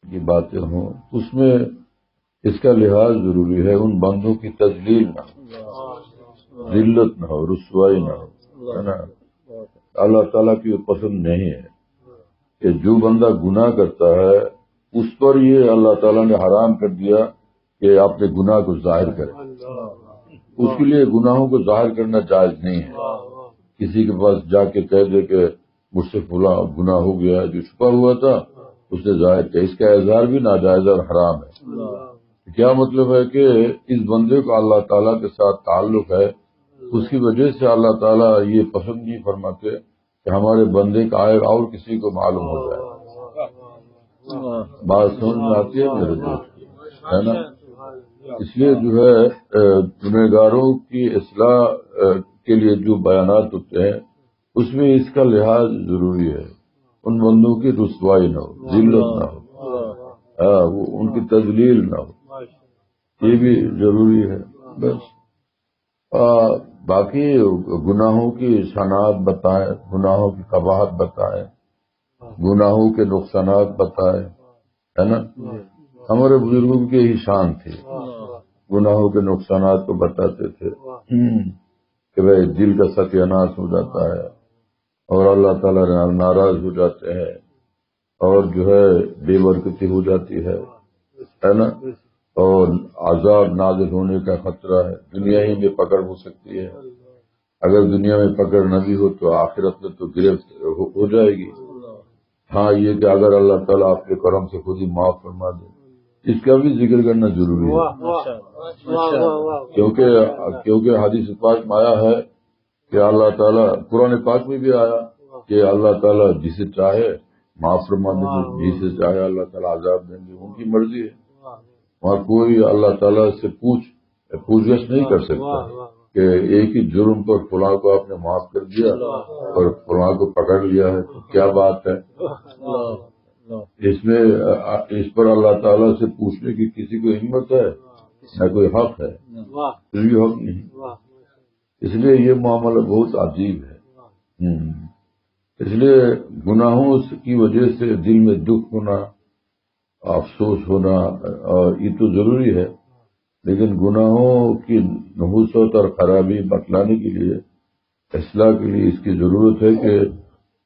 کی باتیں ہوں اس میں اس کا لحاظ ضروری ہے، ان بندوں کی تذلیل نہ ہو، ذلت نہ ہو، رسوائی نہ ہو، ہے نا۔ اللہ تعالیٰ کی پسند نہیں ہے کہ جو بندہ گناہ کرتا ہے اس پر یہ اللہ تعالیٰ نے حرام کر دیا کہ اپنے گناہ کو ظاہر کرے، اس کے لیے گناہوں کو ظاہر کرنا جائز نہیں ہے۔ کسی کے پاس جا کے کہہ دے کہ مجھ سے فلاں گناہ ہو گیا، جو چھپا ہوا تھا اس نے ظاہر کیا، اس کا اظہار بھی ناجائز اور حرام ہے۔ کیا مطلب ہے کہ اس بندے کو اللہ تعالیٰ کے ساتھ تعلق ہے، اس کی وجہ سے اللہ تعالیٰ یہ پسند نہیں فرماتے کہ ہمارے بندے کا عیب اور کسی کو معلوم ہو جائے۔ بات سمجھ میں آتی ہے میرے دوست، ہے نا۔ اس لیے جو ہے گنہگاروں کی اصلاح کے لیے جو بیانات ہوتے ہیں اس میں اس کا لحاظ ضروری ہے، ان بندوں کی رسوائی نہ ہو، ذلت نہ ہو، ان کی تذلیل نہ ہو، یہ بھی ضروری ہے۔ بس باقی گناہوں کی شناخت بتائیں، گناہوں کی قباحت بتائیں، گناہوں کے نقصانات بتائیں، ہے نا۔ ہمارے بزرگوں کی یہی شان تھی، گناہوں کے نقصانات کو بتاتے تھے کہ بھائی دل کا ستیہ ناش ہو جاتا ہے اور اللہ تعالیٰ ناراض ہو جاتے ہیں اور جو ہے بے برکتی ہو جاتی ہے نا، اور عذاب نازل ہونے کا خطرہ ہے، دنیا ہی میں پکڑ ہو سکتی ہے، اگر دنیا میں پکڑ نہ بھی ہو تو آخرت میں تو گرفت ہو جائے گی۔ ہاں یہ کہ اگر اللہ تعالیٰ آپ کے کرم سے خود ہی معاف فرما دے، اس کا بھی ذکر کرنا ضروری ہے، کیونکہ حدیث پاک میں آیا ہے کہ اللہ تعالیٰ، قرآن پاک میں بھی آیا کہ اللہ تعالیٰ جسے چاہے معاف فرما دیں گے، جسے چاہے اللہ تعالیٰ عذاب دیں گے، ان کی مرضی ہے۔ وہاں کوئی اللہ تعالیٰ سے پوچھ گچھ نہیں کر سکتا کہ ایک ہی جرم پر فلاں کو آپ نے معاف کر دیا اور فلاں کو پکڑ لیا ہے تو کیا بات ہے۔ اس پر اللہ تعالیٰ سے پوچھنے کی کسی کو ہمت ہے نہ کوئی حق ہے، کوئی حق نہیں۔ اس لیے یہ معاملہ بہت عجیب ہے۔ اس لیے گناہوں کی وجہ سے دل میں دکھ ہونا، افسوس ہونا یہ تو ضروری ہے، لیکن گناہوں کی نحوست اور خرابی بتلانے کے لیے، اصلاح کے لیے اس کی ضرورت ہے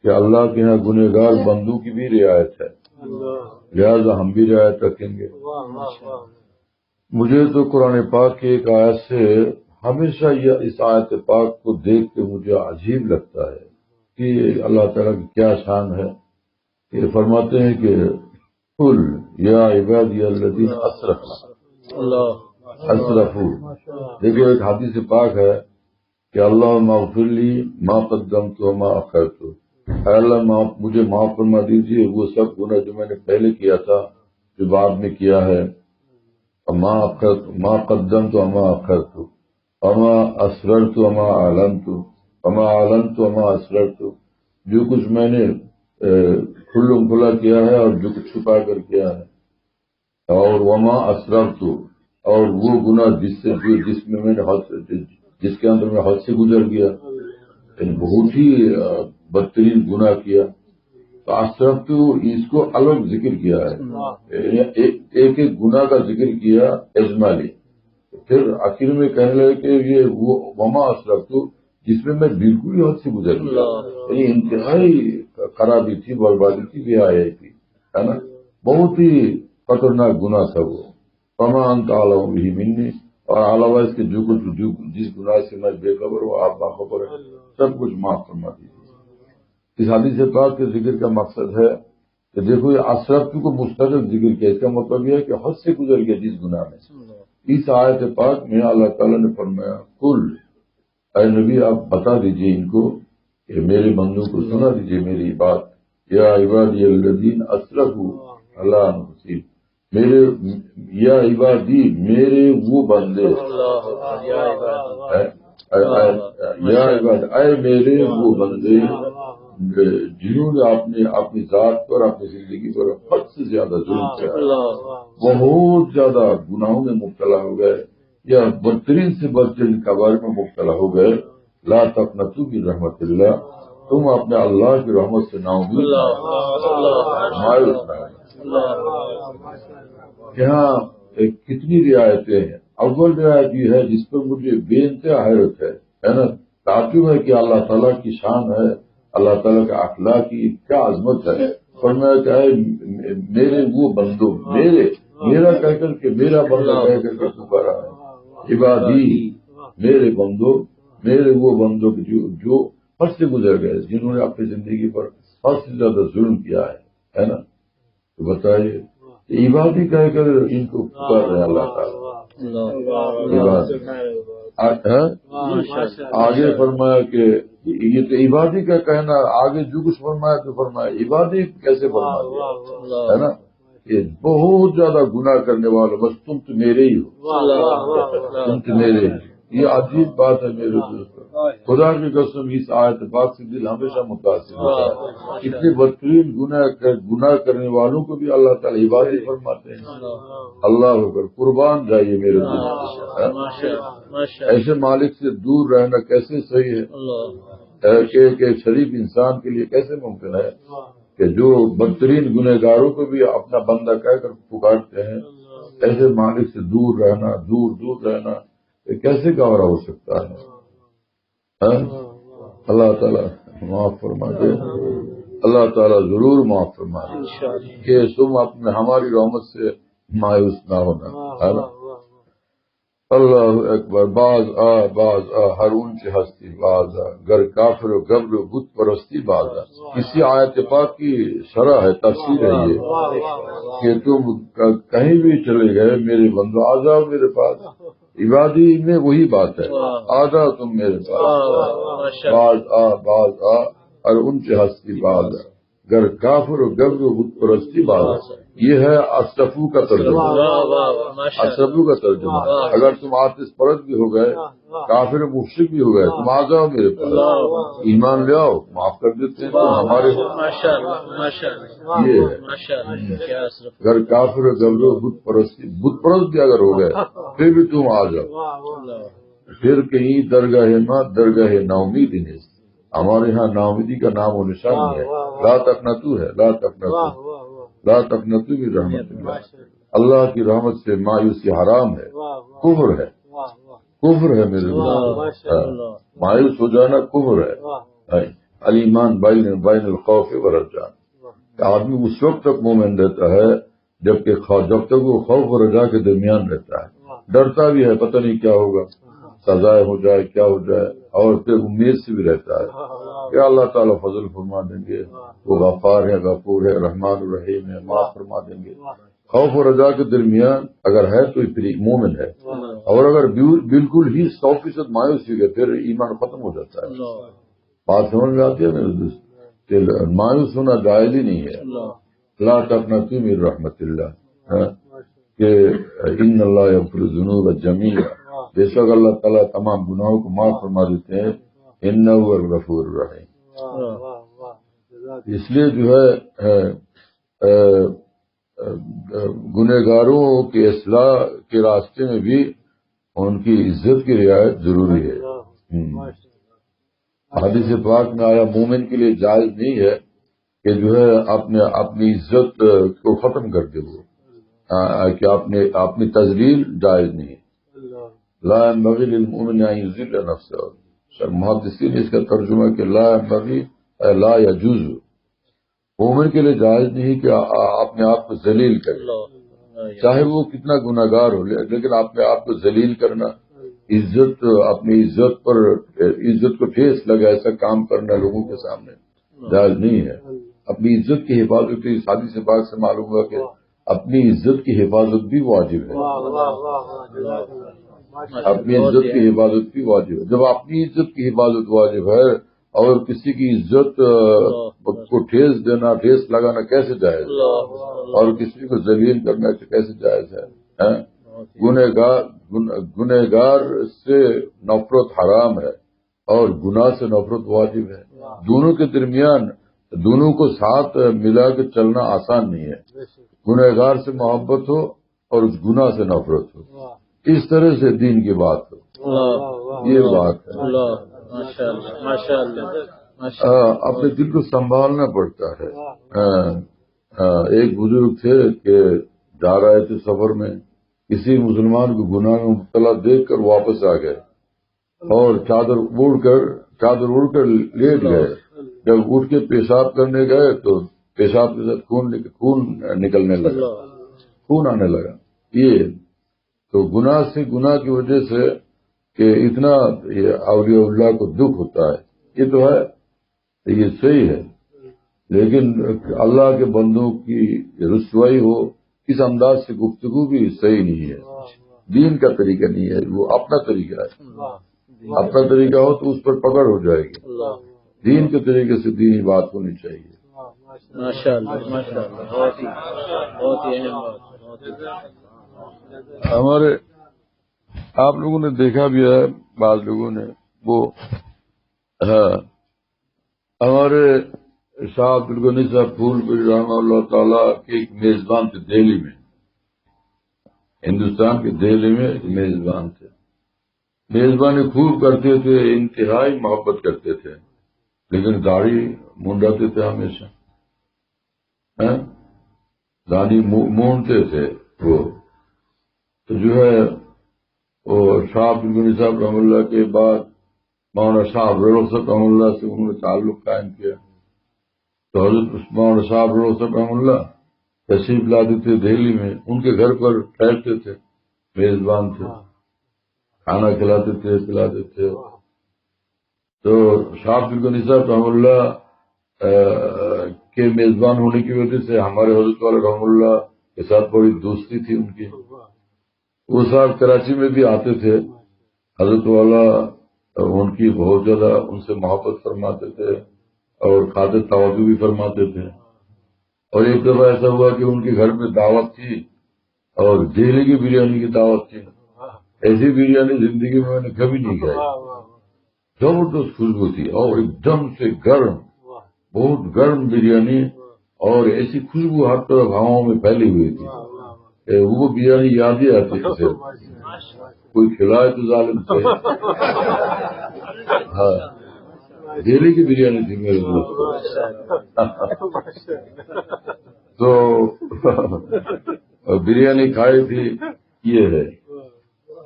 کہ اللہ کے ہاں گنہگار بندوں کی بھی رعایت ہے، لہذا ہم بھی رعایت رکھیں گے۔ مجھے تو قرآن پاک کی ایک آیت سے ہمیشہ اس آیت پاک کو دیکھ کے مجھے عجیب لگتا ہے کہ اللہ تعالیٰ کی کیا شان ہے۔ یہ فرماتے ہیں کہ قل یا عبادی الذین اسرفوا، دیکھو ایک حدیث پاک ہے کہ اللہم اغفر لی ما قدمت وما اخرت، اے اللہ مجھے معاف فرما دیجیے وہ سب گناہ جو میں نے پہلے کیا تھا، جو بعد میں کیا ہے، ما قدمت وما اخرت وما اسررت وما اعلنت وما اعلنت وما اسررت، جو کچھ میں نے کھلم کھلا کیا ہے اور جو کچھ چھپا کر کیا ہے، اور وما اسررت، اور وہ گناہ جس کے اندر میں حد سے گزر گیا، یعنی بہت ہی بدترین گناہ کیا، تو اسررت اس کو الگ ذکر کیا ہے، ایک ایک گناہ کا ذکر کیا اجمالی، پھر آخر میں کہنے لگے کہ یہ وہ وما اسررت جس میں بالکل ہی حد سے گزر گیا، یعنی انتہائی خرابی تھی، بربادی تھی، بے حیائی تھی، ہے نا، بہت ہی خطرناک گناہ تھا وہ۔ فما انت اعلم بہ منی، اور علاوہ اس کے جس گناہ سے میں بے خبر ہوں آپ باخبر ہیں، سب کچھ معاف فرما دیجیے۔ اس حدیث پاک کے ذکر کا مقصد ہے کہ دیکھو یہ اسرفت کو مستقل ذکر کیا، اس کا مطلب یہ ہے کہ حد سے گزر گیا جس گناہ میں۔ اس آیت پاک میں اللہ تعالیٰ نے فرمایا قل، اے نبی آپ بتا دیجئے ان کو کہ میرے بندوں کو سنا دیجئے میری بات، یا عبادی الذین اسرفوا علی انفسہم، یا عبادی میرے وہ بندے، یا عباد اے میرے وہ بندے جنہوں نے اپنی ذات پر، اپنی زندگی پر حد سے زیادہ ظلم کیا، بہت زیادہ گناہوں میں مبتلا ہو گئے یا بدترین سے بدترین کبائر میں مبتلا ہو گئے، لا تقنطوا من رحمت اللہ، تم اپنے اللہ کی رحمت سے نا امید مایوس نہ یہاں کتنی رعایتیں ہیں. اول رعایت یہ ہے جس پر مجھے بے انتہا حیرت ہے نا. تعجب ہے کہ اللہ تعالیٰ کی شان ہے, اللہ تعالیٰ کا اخلاق کی کیا عظمت ہے. فرمایا کہ میرے وہ بندوں, میرا کہہ کر کے, میرا بندہ کہہ کر کے پکارا ہے. عبادی, میرے بندوں, میرے وہ بندوں جو حد سے گزر گئے, جنہوں نے اپنی زندگی پر حد سے زیادہ ظلم کیا ہے نا. تو بتائیے عبادی کہہ کر ان کو پکار رہے ہیں اللہ تعالیٰ. آگے فرمایا کہ یہ تو عبادی کا کہنا, آگے جو کچھ فرمایا تو فرمایا عبادی کیسے فرما دیا ہے نا. یہ بہت زیادہ گناہ کرنے والے, بس تم تو میرے ہی ہو, تم تو میرے ہی. یہ عجیب بات ہے میرے دوست. خدا کی قسم اس آیت پاک سے دل ہمیشہ متاثر ہوتا ہے. اتنے بدترین گناہ کرنے والوں کو بھی اللہ تعالیٰ عبادی فرماتے ہیں. اللہ اکبر, قربان جائیے میرے دوست. ایسے مالک سے دور رہنا کیسے صحیح ہے کہ ایک شریف انسان کے لیے کیسے ممکن ہے کہ جو بدترین گنہگاروں کو بھی اپنا بندہ کہہ کر پکارتے ہیں. ایسے مالک سے دور رہنا, دور رہنا یہ کیسے گوارا ہو سکتا ہے. اللہ تعالیٰ معاف فرما دے, اللہ تعالیٰ ضرور معاف فرما دے کہ تم اپنے ہماری رحمت سے مایوس نہ ہونا. اللہ اکبر. باز آ ہر اونچی ہستی باز آ, گر کافر و گبر و بت پرستی باز آ. کسی آیت پاک کی شرح ہے, تفسیر ہے یہ کہ تم کہیں بھی چلے گئے میرے بندو آ جاؤ میرے پاس. عبادی میں وہی بات ہے, آ جاؤ تم میرے پاس. باز آ ہر اونچی ہستی باز آ, گر کافر و گبر و بت پرستی باز آ. یہ ہے اشرفو کا ترجمہ. اشرفو کا ترجمہ. اگر تم آتش پرست بھی ہو گئے, کافر مشرک بھی ہو گئے, تم آ جاؤ میرے پاس, ایمان لے آؤ, معاف کر دیتے ہیں تم ہمارے. یہ ہے اگر کافر گبر بت پرست بھی اگر ہو گئے پھر بھی تم آ جاؤ. پھر کہیں درگاہ ماں درگاہ ناامیدی نہیں. ہمارے یہاں ناامیدی کا نام و نشان نہیں ہے. لا تقنطوا ہے, لا تقنطوا بھی رحمت اللہ. اللہ کی رحمت سے مایوسی حرام ہے, کفر ہے میرے لوگ. مایوس ہو جانا کفر ہے. الایمان بین الخوف والرجاء. آدمی اس وقت تک مومن رہتا ہے جب تک وہ خوف و رجا کے درمیان رہتا ہے. ڈرتا بھی ہے, پتہ نہیں کیا ہوگا, سزائے ہو جائے, کیا ہو جائے, اور پھر امید سے بھی رہتا ہے کہ اللہ تعالیٰ فضل فرما دیں گے, وہ غفار ہے, غفور ہے, رحمان الرحیم ہے, معاف فرما دیں گے. خوف و رجا کے درمیان اگر ہے تو پھر مومن ہے, اور اگر بالکل ہی 100% مایوس ہو گئے پھر ایمان ختم ہو جاتا ہے. بات سمجھ میں آتی ہے میرے دوست کہ مایوس ہونا جائز ہی نہیں ہے. لا تقنطوا من رحمت اللہ, کہ ان اللہ یغفر الذنوب جميعا, بے شک اللہ تعالیٰ تمام گناہوں کو معاف فرما دیتے ہیں. انہ هو الغفور الرحیم. اس لیے جو ہے گنہگاروں کی اصلاح کے راستے میں بھی ان کی عزت کی رعایت ضروری ہے. حدیث پاک میں آیا مومن کے لیے جائز نہیں ہے کہ جو ہے اپنی عزت کو ختم کر دے, وہ کہ اپنی تذلیل جائز نہیں. لا ينبغي للمؤمن ان يذل نفسه. محدثین نے اس کا ترجمہ کہ لا ينبغي لا يجوز, مومن کے لیے جائز نہیں کہ اپنے آپ کو ذلیل کرے, چاہے وہ کتنا گناہگار ہو, لیکن اپنے آپ کو ذلیل کرنا, اپنی عزت کو ٹھیس لگا ایسا کام کرنا لوگوں کے سامنے جائز نہیں ہے. اپنی عزت کی حفاظت کی حدیث پاک سے معلوم ہوا کہ اپنی عزت کی حفاظت بھی واجب ہے. اپنی عزت کی حفاظت بھی واجب ہے. جب اپنی عزت کی حفاظت واجب ہے اور کسی کی عزت کو ٹھیس دینا, ٹھیس لگانا کیسے جائز ہے, اور کسی کو ذلیل کرنا کیسے جائز ہے. گنہگار سے نفرت حرام ہے اور گناہ سے نفرت واجب ہے. دونوں کے درمیان دونوں کو ساتھ ملا کے چلنا آسان نہیں ہے. گنہگار سے محبت ہو اور اس گناہ سے نفرت ہو, اس طرح سے دین کی بات ہو. یہ بات ہے. اپنے دل کو سنبھالنا پڑتا ہے. ایک بزرگ تھے کہ جا رہے تھے سفر میں، کسی مسلمان کو گناہ میں مبتلا دیکھ کر واپس آ گئے اور چادر اڑ کر لیٹ گئے۔ جب اٹھ کے پیشاب کرنے گئے تو پیشاب کے ساتھ خون نکلنے لگا، خون آنے لگا۔ یہ تو گناہ کی وجہ سے کہ اتنا اولیاء اللہ کو دکھ ہوتا ہے، یہ تو ہے، یہ صحیح ہے، لیکن اللہ کے بندوں کی رسوائی ہو اس انداز سے گفتگو بھی صحیح نہیں ہے، دین کا طریقہ نہیں ہے، وہ اپنا طریقہ ہے، اپنا طریقہ ہو تو اس پر پکڑ ہو جائے گی، دین کے طریقے سے دینی بات ہونی چاہیے۔ ہمارے آپ لوگوں نے دیکھا بھی ہے، بعض لوگوں نے، وہ ہمارے شاہ عبدالغنی صاحب پھول پوری رحمہ اللہ تعالیٰ کے ایک میزبان تھے دہلی میں، ہندوستان کے دہلی میں ایک میزبان تھے، میزبانی خوب کرتے تھے، انتہائی محبت کرتے تھے، لیکن داڑھی مونڈاتے تھے ہمیشہ، داڑھی مونڈتے تھے وہ، تو جو ہے وہ شاہ عبدالغنی صاحب رحمہ اللہ کے بعد مولانا شاہ عبدالرؤف صاحب رحمہ اللہ سے انہوں نے تعلق قائم کیا، تو حضرت مولانا شاہ عبدالرؤف صاحب رحمہ اللہ تشریف لاتے تھے دہلی میں، ان کے گھر پر ٹھہرتے تھے، میزبان تھے، کھانا کھلاتے تھے پلاتے تھے، تو شاہ عبدالغنی صاحب رحمہ اللہ کے میزبان ہونے کی وجہ سے ہمارے حضرت والا رحمہ اللہ کے ساتھ بڑی دوستی تھی ان کی، وہ صاحب کراچی میں بھی آتے تھے، حضرت والا ان کی بہت زیادہ ان سے محبت فرماتے تھے اور خاطر توجہ بھی فرماتے تھے، اور ایک دفعہ ایسا ہوا کہ ان کے گھر میں دعوت تھی اور دہلی کی بریانی کی دعوت تھی، ایسی بریانی زندگی میں نے کبھی نہیں کھائی، زبردست خوشبو تھی اور ایک دم سے گرم، بہت گرم بریانی، اور ایسی خوشبو ہر طرف ہواؤں میں پھیلی ہوئی تھی، وہ بریانی یاد ہی آتی تھی، کوئی کھلائے تو ظالم سے۔ ہاں دہلی کی بریانی تھی میرے دوست، تو بریانی کھائی تھی، یہ ہے،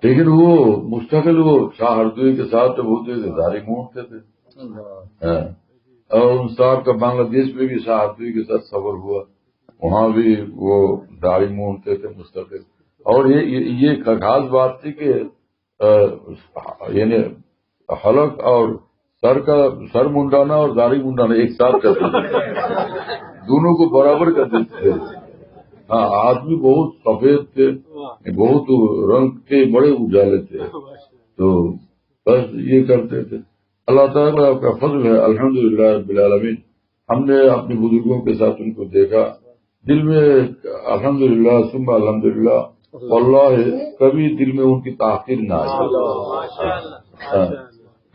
لیکن وہ مستقل وہ شاہ ہردوئی کے ساتھ ہوتے تھے، داڑھی مونڈتے تھے، اور ان صاحب کا بنگلہ دیش میں بھی شاہ ہردوئی کے ساتھ سفر ہوا، وہاں بھی وہ داڑھی مونڈتے تھے مستقل، اور یہ خاص بات تھی کہ یعنی حلق اور سر منڈانا اور داڑھی منڈانا ایک ساتھ کرتے تھے، دونوں کو برابر کرتے تھے۔ ہاں آدمی بہت سفید تھے، بہت رنگ کے، بڑے اجالے تھے، تو بس یہ کرتے تھے۔ اللہ تعالیٰ کا فضل ہے، الحمدللہ رب العالمین، ہم نے اپنے بزرگوں کے ساتھ ان کو دیکھا، دل میں الحمدللہ ثم الحمدللہ، واللہ کبھی دل میں ان کی تاخیر نہ آئی،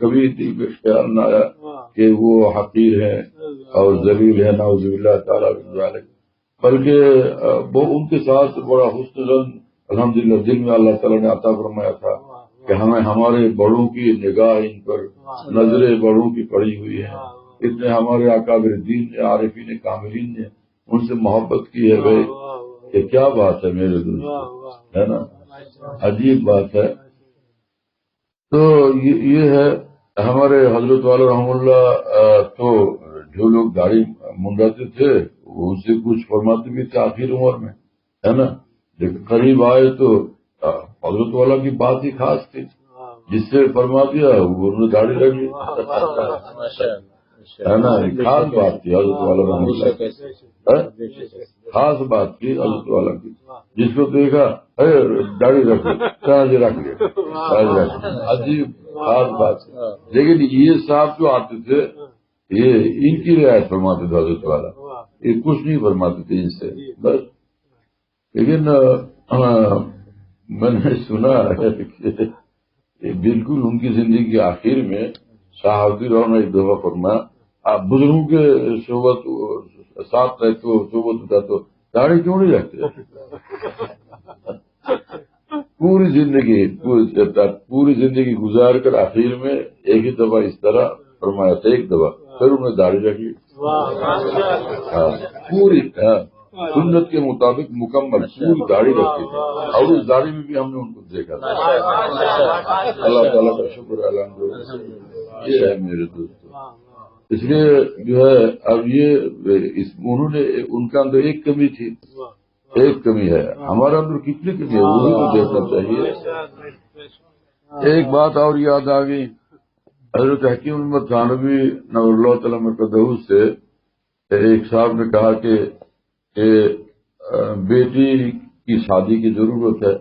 کبھی دل میں خیال نہ آیا کہ وہ حقیر ہے اور ذلیل ہے، نعوذ باللہ تعالیٰ من ذالک، بلکہ وہ ان کے ساتھ بڑا حسن زن الحمدللہ دل میں اللہ تعالیٰ نے عطا فرمایا تھا کہ ہمیں ہمارے بڑوں کی نگاہ ان پر، نظریں بڑوں کی پڑی ہوئی ہیں، اتنے ہمارے اکابر دین نے، عارفین کاملین نے ان سے محبت کی ہے، بھائی یہ کیا بات ہے میرے دوست، ہے نا، عجیب بات ہے۔ تو یہ ہے ہمارے حضرت والا رحم اللہ، تو جو لوگ داڑھی منڈاتے تھے ان سے کچھ فرماتے بھی تھے آخر عمر میں، ہے نا، لیکن قریب آئے تو حضرت والا کی بات ہی خاص تھی، جس سے فرما دیا وہ انہوں نے داڑھی لگی، ہے نا، خاص بات تھی حضرت والا رحم اللہ، خاص بات تھی حضرت والا کی، جس کو دیکھا داڑھی رکھ لیا، عجیب خاص بات ہے۔ لیکن یہ صاحب جو آتے تھے یہ ان کی رعایت فرماتے تھے حضرت والا، یہ کچھ نہیں فرماتے تھے ان سے بس، لیکن میں نے سنا ہے کہ بالکل ان کی زندگی کے آخر میں شاہ حافظ نے ایک دفعہ فرمایا، آپ بزرگوں کے صحبت ساتھ رہتے ہو، صحبت ہوتا تو داڑھی کیوں نہیں رکھتے؟ پوری زندگی گزار کر آخر میں ایک ہی دفعہ اس طرح فرمایا تھا، ایک دفعہ، پھر انہوں نے داڑھی رکھی، سنت کے مطابق مکمل پوری داڑھی رکھتے تھے، اور اس داڑھی میں بھی ہم نے ان کو دیکھا تھا۔ اللہ تعالیٰ کا شکر الحمدللہ۔ یہ ہے میرے دوستوں، اس لیے جو ہے اب یہ انہوں نے ان کا اندر ایک کمی تھی، ایک کمی ہے، ہمارے اندر کتنی کمی ہے وہی تو دیکھنا چاہیے۔ ایک بات اور یاد آ گئی، حضرت حکیم احمد تھانوی نور اللہ تعالیٰ مرقدہ سے ایک صاحب نے کہا کہ بیٹی کی شادی کی ضرورت ہے،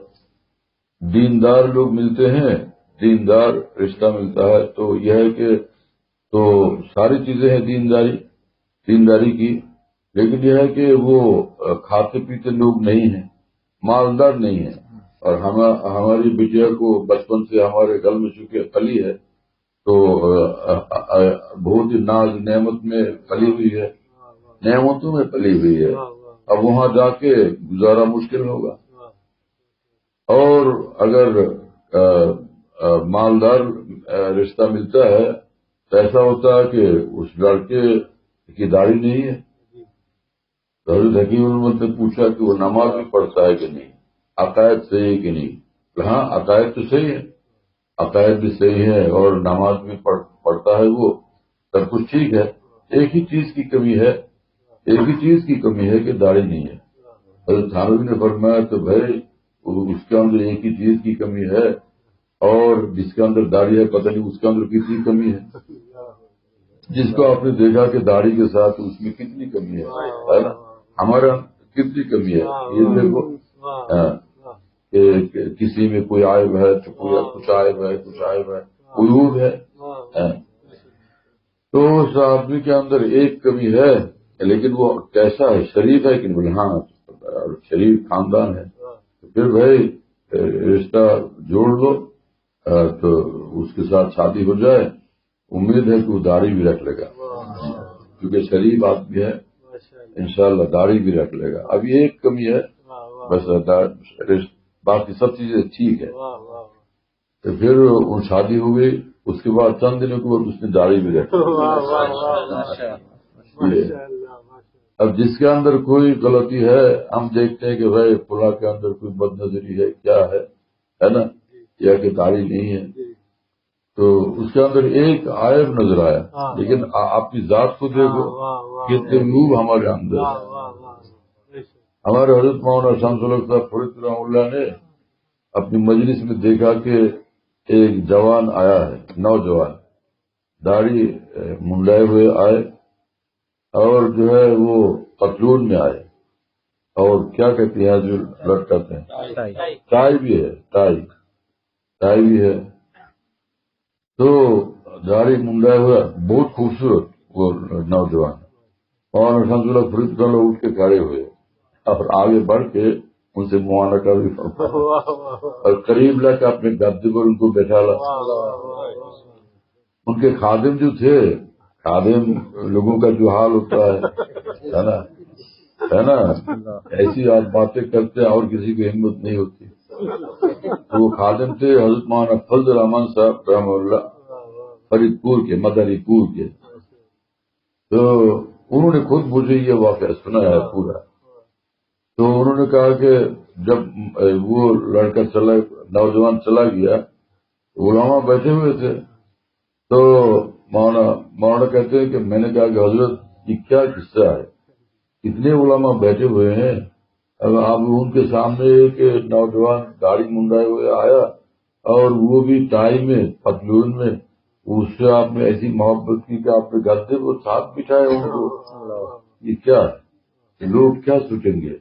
دیندار لوگ ملتے ہیں، دیندار رشتہ ملتا ہے، تو یہ ہے کہ تو ساری چیزیں ہیں دینداری کی، لیکن یہ ہے کہ وہ کھاتے پیتے لوگ نہیں ہیں، مالدار نہیں ہیں، اور ہماری بٹیا کو بچپن سے ہمارے گھر میں چونکہ پلی ہے تو بہت ہی ناز نعمت میں پلی ہوئی ہے، نعمتوں میں پلی ہوئی ہے، اب وہاں جا کے گزارا مشکل ہوگا۔ اور اگر مالدار رشتہ ملتا ہے تو ایسا ہوتا ہے کہ اس لڑکے کی داڑھی نہیں ہے، تو حضرت حکیم احمد نے پوچھا کہ وہ نماز بھی پڑھتا ہے کہ نہیں، عقائد صحیح ہے کہ نہیں؟ ہاں عقائد تو صحیح ہے، عقائد بھی صحیح ہے اور نماز بھی پڑھتا ہے، وہ سب کچھ ٹھیک ہے، ایک ہی چیز کی کمی ہے کہ داڑھی نہیں ہے۔ حضرت تھانوی نے فرمایا تو بھائی اس کے اندر ایک ہی چیز کی کمی ہے، اور جس کے اندر داڑھی ہے پتہ نہیں اس کے اندر کتنی کمی ہے، جس کو آپ نے دیکھا کہ داڑھی کے ساتھ اس میں کتنی کمی ہے نا، ہمارا کتنی کمی ہے، یہ دیکھو کہ کسی میں کوئی عائب ہے تو کچھ عائب ہے، عیوب ہے، تو اس آدمی کے اندر ایک کمی ہے، لیکن وہ کیسا ہے، شریف ہے کہ نہیں؟ ہاں شریف خاندان ہے، تو پھر بھائی رشتہ جوڑ لو تو اس کے ساتھ شادی ہو جائے، امید ہے کہ وہ داڑھی بھی رکھ لے گا، کیونکہ شریف آدمی ہے، انشاءاللہ داڑھی بھی رکھ لے گا۔ اب یہ ایک کمی ہے بس، باقی سب چیزیں ٹھیک ہے، تو پھر وہ شادی ہو گئی، اس کے بعد چند دنوں کے بعد اس نے داڑھی بھی رکھ لی۔ اب جس کے اندر کوئی غلطی ہے، ہم دیکھتے ہیں کہ بھائی فلاں کے اندر کوئی بد نظری ہے، کیا ہے نا، یا کہ داڑھی نہیں ہے، تو اس کے اندر ایک عائب نظر آیا، لیکن آپ کی ذات کو دیکھو کتنے عیوب ہمارے اندر ہے۔ ہمارے حضرت مولانا شمس الحق صاحب فرید رحمہ اللہ نے اپنی مجلس میں دیکھا کہ ایک جوان آیا ہے، نوجوان، داڑھی منڈائے ہوئے آئے، اور جو ہے وہ پتلون میں آئے، اور کیا کہتے ہیں جو لٹکتے ہیں، ٹائی بھی ہے، تو داڑھی منڈائے ہوا بہت خوبصورت وہ نوجوان، اور شمس الحق فرید کا لوگ اٹھ کے کھڑے ہوئے اور آگے بڑھ کے ان سے معانقہ بھی اور قریب لا کے اپنے گدے پر ان کو بیٹھا لا۔ ان کے خادم جو تھے، خادم لوگوں کا جو حال ہوتا ہے نا، ایسی باتیں کرتے اور کسی کی ہمت نہیں ہوتی، تو وہ خادم تھے حضرت مولانا فضل الرحمان صاحب رحمہ اللہ، فرید پور کے، مدنی پور کے، تو انہوں نے خود مجھے یہ واقعہ سنایا ہے پورا۔ تو انہوں نے کہا کہ جب وہ لڑکا نوجوان چلا گیا، علماء بیٹھے ہوئے تھے، تو مولانا کہتے ہیں کہ میں نے کہا کہ حضرت یہ کیا قصہ ہے، اتنے علماء بیٹھے ہوئے ہیں، اب آپ ان کے سامنے ایک نوجوان داڑھی منڈائے ہوئے آیا، اور وہ بھی ٹائی میں، پتلون میں، اس سے آپ نے ایسی محبت کی کہ آپ نے گدے کو ساتھ بٹھائے ان کو، یہ کیا ہے؟ لوگ کیا سوچیں گے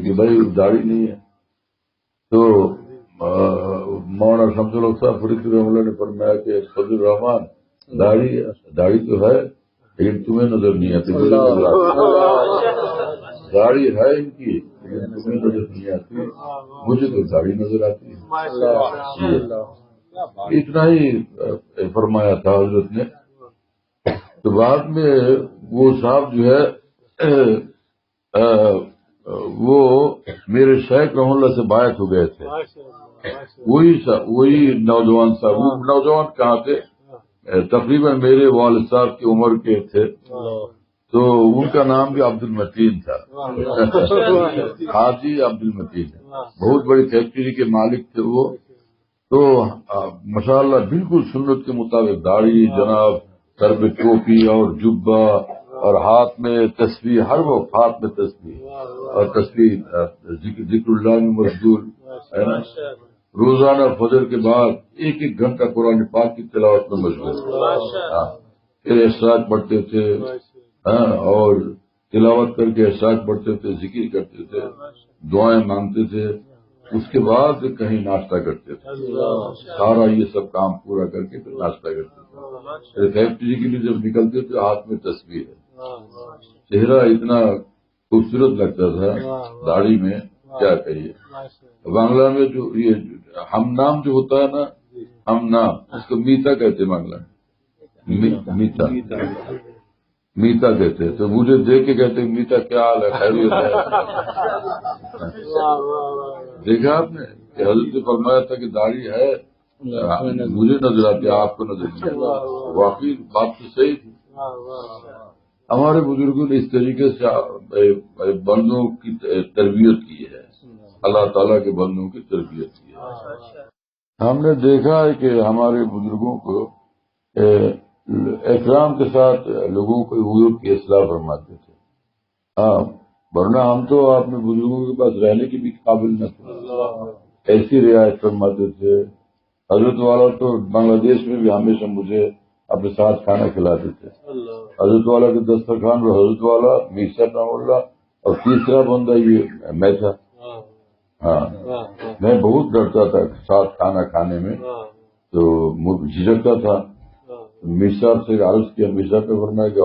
کہ بھائی داڑھی نہیں ہے؟ تو مولانا شمس الحق صاحب فرید رحمہ اللہ نے فرمایا کہ فضل الرحمان داڑھی تو ہے لیکن تمہیں نظر نہیں آتی، داڑھی ہے ان کی لیکن تمہیں نظر نہیں آتی، مجھے تو داڑھی نظر آتی ہے۔ اتنا ہی فرمایا تھا حضرت نے۔ تو بعد میں وہ صاحب جو ہے وہ میرے شیخ رحمہ اللہ سے بیعت ہو گئے تھے، وہی نوجوان صاحب، وہ نوجوان کہاں تھے، تقریباً میرے والد صاحب کی عمر کے تھے، تو ان کا نام بھی عبد المتین تھا، حاجی عبد المتین، بہت بڑی فیکٹری کے مالک تھے وہ. تو ماشاءاللہ بالکل سنت کے مطابق داڑھی جناب، سر پہ ٹوپی اور جبہ اور ہاتھ میں تسبیح، ہر وقت ہاتھ میں تسبیح اور تسبیح ذکر اللہ میں مشغول ہے نا. روزانہ فجر کے بعد ایک ایک گھنٹہ قرآن پاک کی تلاوت میں مشغول. پھر اشراق پڑھتے تھے اور تلاوت کر کے اشراق پڑھتے تھے، ذکر کرتے تھے، دعائیں مانگتے تھے. اس کے بعد کہیں ناشتہ کرتے تھے. سارا یہ سب کام پورا کر کے پھر ناشتہ کرتے تھے. فیکٹری کے لیے جب نکلتے تھے ہاتھ میں تسبیح ہے. چہرہ اتنا خوبصورت لگتا تھا داڑھی میں، کیا کہیے. بنگلہ میں جو یہ ہم نام جو ہوتا ہے نا، ہم نام، اس کو میتا کہتے بنگلہ میں. میتا کہتے. تو مجھے دیکھ کے کہتے میتا کیا حال ہے، خیریت ہے. دیکھا آپ نے کہ حضرت نے فرمایا تھا کہ داڑھی ہے، مجھے نظر آتی ہے، آپ کو نظر نہیں آتی. واقعی بات تو صحیح تھی. ہمارے بزرگوں نے اس طریقے سے بندوں کی تربیت کی ہے، اللہ تعالیٰ کے بندوں کی تربیت کی ہے. ہم نے دیکھا ہے کہ ہمارے بزرگوں کو احترام کے ساتھ لوگوں کو حضور کی اصلاح فرماتے تھے. ورنہ ہم تو اپنے بزرگوں کے پاس رہنے کے بھی قابل نہ تھے، ایسی رعایت فرماتے تھے. حضرت والا تو بنگلہ دیش میں بھی ہمیشہ مجھے اپنے ساتھ کھانا کھلاتے تھے. حضرت والا کے دسترخوان میں حضرت والا، میر صاحب رحمہ اللہ، اور تیسرا بندہ یہ میں تھا. میں بہت ڈرتا تھا ساتھ کھانا کھانے میں، تو جھجکتا تھا. میر صاحب سے عرض کیا، میر صاحب نے فرمایا کہ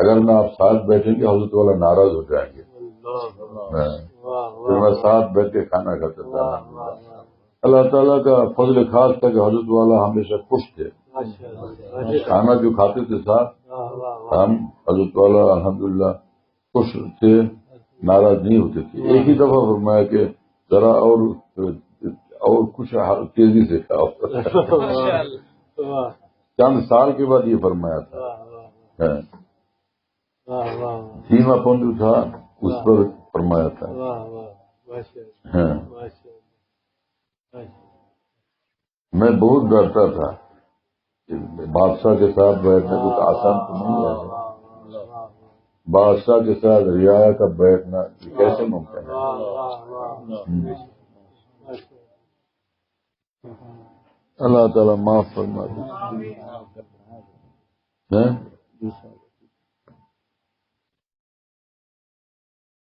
اگر میں آپ ساتھ بیٹھیں گے حضرت والا ناراض ہو جائیں گے. پھر میں ساتھ بیٹھ کے کھانا کھاتا تھا. اللہ تعالیٰ کا فضل خاص تھا کہ حضرت والا ہمیشہ خوش تھے. کھانا جو کھاتے تھے ساتھ، ہم حضرت والا الحمدللہ خوش تھے، ناراض نہیں ہوتے تھے. ایک ہی دفعہ فرمایا کہ ذرا اور کچھ تیزی سے کھاؤ. چند سال کے بعد یہ فرمایا تھا. دھیما پن جو تھا اس پر فرمایا تھا. میں بہت ڈرتا تھا کہ بادشاہ کے ساتھ بیٹھنا کچھ آسان تو نہیں ہے. بادشاہ کے ساتھ رعایا کا بیٹھنا کیسے ممکن ہے. اللہ تعالیٰ معاف فرما دے.